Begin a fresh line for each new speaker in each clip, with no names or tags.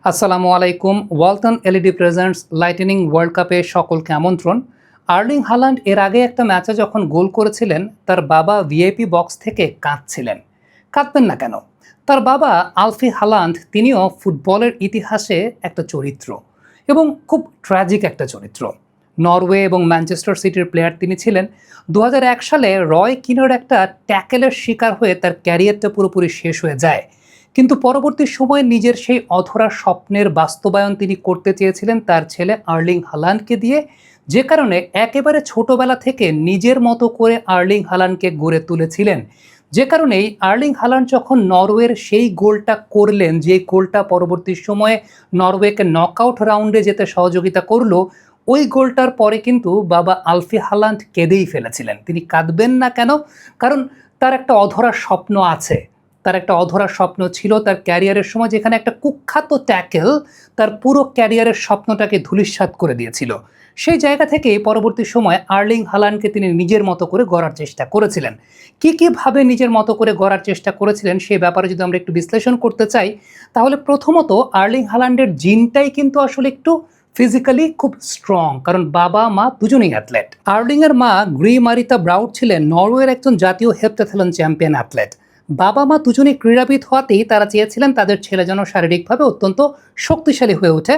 আসসালামু আলাইকুম। Walton LED presents lightning world কাপে সকলকে আমন্ত্রণ। আর্লিং হাল্যান্ড এর আগে একটা ম্যাচে যখন গোল করেছিলেন, তার বাবা ভিআইপি বক্স থেকে কাঁদছিলেন। কাঁদবেন না কেন? তার বাবা আলফি হাল্যান্ড তিনিও ফুটবলের ইতিহাসে একটা চরিত্র এবং খুব ট্র্যাজিক একটা চরিত্র। নরওয়ে এবং ম্যানচেস্টার সিটির প্লেয়ার তিনি ছিলেন। 2001 সালে রয় কিনোর একটা ট্যাকেলের শিকার হয়ে তার ক্যারিয়ারটা পুরোপুরি শেষ হয়ে যায়। কিন্তু পরবর্তী সময়ে নিজের সেই অধরা স্বপ্নের বাস্তবায়ন তিনি করতে চেয়েছিলেন তার ছেলে আর্লিং হাল্যান্ডকে দিয়ে, যে কারণে একেবারে ছোটবেলা থেকে নিজের মতো করে আর্লিং হাল্যান্ডকে গড়ে তুলেছিলেন। যে কারণেই আর্লিং হাল্যান্ড যখন নরওয়ের সেই গোলটা করলেন, যে গোলটা পরবর্তী সময়ে নরওয়েকে নকআউট রাউন্ডে যেতে সহযোগিতা করলো, ওই গোলটার পরে কিন্তু বাবা আলফি হাল্যান্ড কেঁদেই ফেলেছিলেন। তিনি কাঁদবেন না কেন? কারণ তার একটা অধরা স্বপ্ন আছে। তার একটা অধরা স্বপ্ন ছিল তার ক্যারিয়ারের সময়, যেখানে একটা কুখ্যাত ট্যাকেল তার পুরো ক্যারিয়ারের স্বপ্নটাকে ধূলিসাৎ করে দিয়েছিল। সেই জায়গা থেকে পরবর্তী সময় আর্লিং হাল্যান্ডকে তিনি নিজের মতো করে গড়ার চেষ্টা করেছিলেন। কীভাবে নিজের মতো করে গড়ার চেষ্টা করেছিলেন সেই ব্যাপারে যদি আমরা একটু বিশ্লেষণ করতে চাই, তাহলে প্রথমত আর্লিং হাল্যান্ডের জিনটাই কিন্তু আসলে একটু ফিজিক্যালি খুব স্ট্রং, কারণ বাবা মা দুজনেই অ্যাথলেট। আর্লিংয়ের মা মারিতা ব্রাউট ছিলেন নরওয়ের একজন জাতীয় হেপ্টাথলন চ্যাম্পিয়ন অ্যাথলেট। বাবা মা দুজনেই ক্রীড়াবিদ হওয়াতেই তারা চেয়েছিলেন তাদের ছেলে যেন শারীরিকভাবে অত্যন্ত শক্তিশালী হয়ে ওঠে।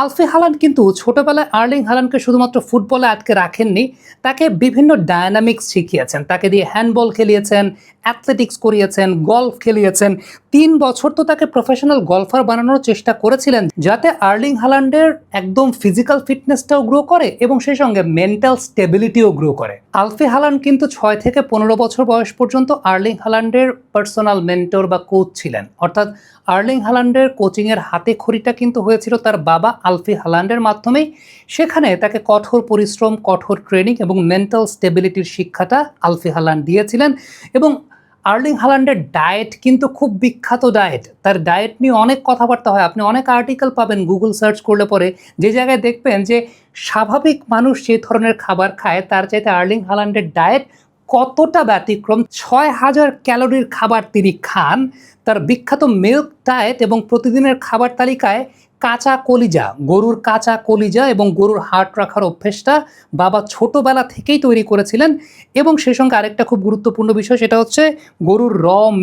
আলফি হাল্যান্ড কিন্তু ছোটবেলায় আর্লিং হাল্যান্ডকে শুধুমাত্র ফুটবলে আটকে রাখেননি, তাকে বিভিন্ন ডায়নামিক্স শিখিয়েছেন। তাকে দিয়ে হ্যান্ডবল খেলিয়েছেন, অ্যাথলেটিক্স করিয়েছেন, গলফ খেলিয়েছেন। 3 বছর তো তাকে প্রফেশনাল গলফার বানানোর চেষ্টা করেছিলেন, যাতে আর্লিং হাল্যান্ডের একদম ফিজিক্যাল ফিটনেসটাও গ্রো করে এবং সেই সঙ্গে মেন্টাল স্টেবিলিটিও গ্রো করে। আলফি হাল্যান্ড কিন্তু 6 থেকে 15 বছর বয়স পর্যন্ত আর্লিং হাল্যান্ডের পার্সোনাল মেন্টর বা কোচ ছিলেন। অর্থাৎ আর্লিং হাল্যান্ডের কোচিংয়ের হাতে খড়িটা কিন্তু হয়েছিল তার বাবা আলফি হাল্যান্ডের মাধ্যমেই। সেখানে তাকে কঠোর পরিশ্রম, কঠোর ট্রেনিং এবং মেন্টাল স্টেবিলিটির শিক্ষাটা আলফি হাল্যান্ড দিয়েছিলেন। এবং আর্লিং হাল্যান্ডের ডায়েট কিন্তু খুব বিখ্যাত ডায়েট। তার ডায়েট নিয়ে অনেক কথাবার্তা হয়, আপনি অনেক আর্টিকেল পাবেন গুগল সার্চ করলে পরে, যে জায়গায় দেখবেন যে স্বাভাবিক মানুষ যে ধরনের খাবার খায় তার চাইতে আর্লিং হাল্যান্ডের ডায়েট কতটা ব্যতিক্রম। 6000 ক্যালোরির খাবার তিনি খান। তার বিখ্যাত মিল্ক ডায়েট এবং প্রতিদিনের খাবার তালিকায় কাঁচা কলিজা, গরুর কাঁচা কলিজা এবং গরুর হাড় রাখার অভ্যেসটা বাবা ছোটবেলা থেকেই তৈরি করেছিলেন। এবং সেই সঙ্গে আরেকটা খুব গুরুত্বপূর্ণ বিষয়, সেটা হচ্ছে গরুর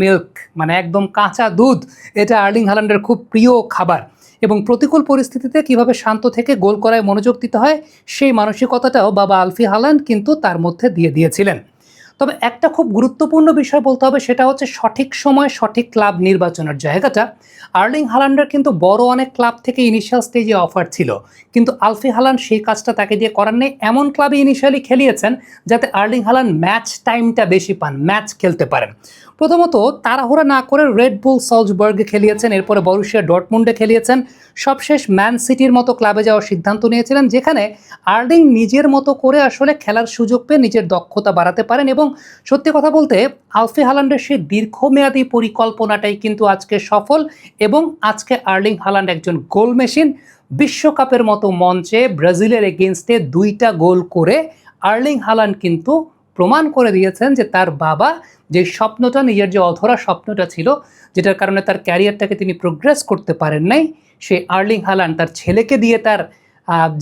মিল্ক, মানে একদম কাঁচা দুধ। এটা আর্লিং হাল্যান্ডের খুব প্রিয় খাবার। এবং প্রতিকূল পরিস্থিতিতে কিভাবে শান্ত থেকে গোল করায় মনোযোগ দিতে হয় সেই মানসিকতাটাও বাবা আলফি হাল্যান্ড কিন্তু তার মধ্যে দিয়ে দিয়েছিলেন। তবে একটা খুব গুরুত্বপূর্ণ বিষয় বলতে হবে, সেটা হচ্ছে সঠিক সময় সঠিক ক্লাব নির্বাচনের জায়গাটা। আর্লিং হাল্যান্ডের কিন্তু বড় অনেক ক্লাব থেকে ইনিশিয়াল স্টেজে অফার ছিল, কিন্তু আলফি হাল্যান্ড সেই কাজটা তাকে দিয়ে করার নেই। এমন ক্লাবে ইনিশিয়ালি খেলিয়েছেন যাতে আর্লিং হাল্যান্ড ম্যাচ টাইমটা বেশি পান, ম্যাচ খেলতে পারেন। প্রথমত তাড়াহুড়া না করে রেড বুল সালজবার্গে খেলিয়েছেন, এরপরে বরুশিয়া ডর্টমুন্ডে খেলিয়েছেন, সবশেষ ম্যান সিটির মতো ক্লাবে যাওয়ার সিদ্ধান্ত নিয়েছিলেন, যেখানে আর্লিং নিজের মতো করে আসলে খেলার সুযোগ পেয়ে নিজের দক্ষতা বাড়াতে পারেন। এবং সত্যি কথা বলতে আলফি হাল্যান্ডের সেই দীর্ঘমেয়াদী পরিকল্পনাটাই কিন্তু আজকে সফল। এবং আজকে আর্লিং হাল্যান্ড একজন গোল মেশিন। বিশ্বকাপের মতো মঞ্চে ব্রাজিলের এগেনস্টে 2টা গোল করে আর্লিং হাল্যান্ড কিন্তু প্রমাণ করে দিয়েছেন যে তার বাবা যে স্বপ্নটা, নিজের যে অধরা স্বপ্নটা ছিল, যেটার কারণে তার ক্যারিয়ারটাকে তিনি প্রোগ্রেস করতে পারেন নাই, সেই আর্লিং হাল্যান্ড তার ছেলেকে দিয়ে তার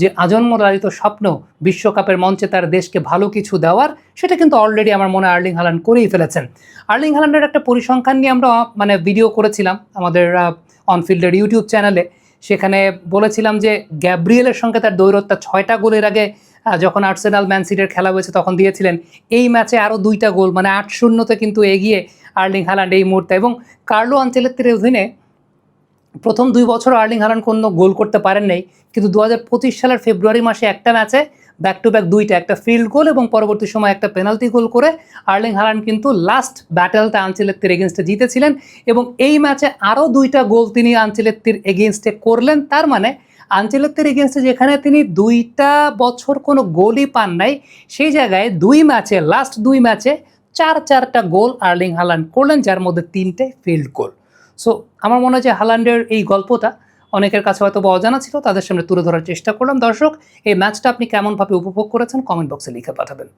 যে আজন্মলালিত স্বপ্ন বিশ্বকাপের মঞ্চে তার দেশকে ভালো কিছু দেওয়ার, সেটা কিন্তু অলরেডি আমার মনে হয় আর্লিং হাল্যান্ড করেই ফেলেছেন। আর্লিং হাল্যান্ডের একটা পরিসংখ্যান নিয়ে আমরা ভিডিও করেছিলাম আমাদের অনফিল্ডের ইউটিউব চ্যানেলে। সেখানে বলেছিলাম যে গ্যাব্রিয়েলের সঙ্গে তার দ্বৈরথটা 6টা গোলের আগে যখন আর্সেনাল ম্যান সিটির খেলা হয়েছে তখন দিয়েছিলেন। এই ম্যাচে আরও 2টা গোল, মানে 8-0-তে কিন্তু এগিয়ে আর্লিং হাল্যান্ড এই মুহূর্তে। এবং কার্লো আনচেলত্তির অধীনে প্রথম 2 বছর আর্লিং হাল্যান্ড কোনো গোল করতে পারেন নাই, কিন্তু 2025 সালের ফেব্রুয়ারি মাসে একটা ম্যাচে ব্যাক টু ব্যাক 2টা, একটা ফিল্ড গোল এবং পরবর্তী সময় একটা পেনাল্টি গোল করে আর্লিং হাল্যান্ড কিন্তু লাস্ট ব্যাটেলটা আনচেলত্তির এগেনস্টে জিতেছিলেন। এবং এই ম্যাচে আরও 2টা গোল তিনি আনচেলত্তির এগেনস্টে করলেন। তার মানে আনচেলত্তির এগেনস্টে যেখানে তিনি 2টা বছর কোনো গোলই পান নাই, সেই জায়গায় 2 ম্যাচে, লাস্ট 2 ম্যাচে 4টা গোল আর্লিং হাল্যান্ড করলেন, যার মধ্যে 3টে ফিল্ড গোল। সো আমার মনে হয় যে হাল্যান্ডের এই গল্পটা অনেকের কাছে হয়তো অজানা ছিল, তাদের সামনে তুলে ধরার চেষ্টা করলাম। দর্শক, এই ম্যাচটা আপনি কেমনভাবে উপভোগ করেছেন কমেন্ট বক্সে লিখে পাঠাবেন।